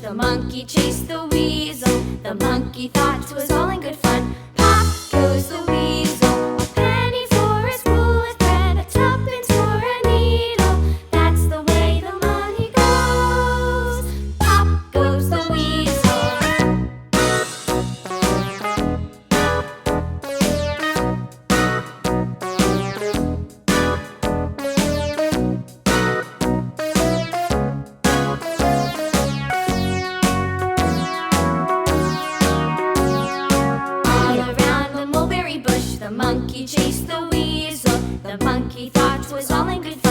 The monkey chased the weasel. The monkey thought 'twas all in good fun. Pop goes the weasel. A penny for a spool of thread, a tuppence for a needle. That's the way the money goes. Pop goes the weasel. The monkey chased the weasel. The monkey thought 'twas all in good fun.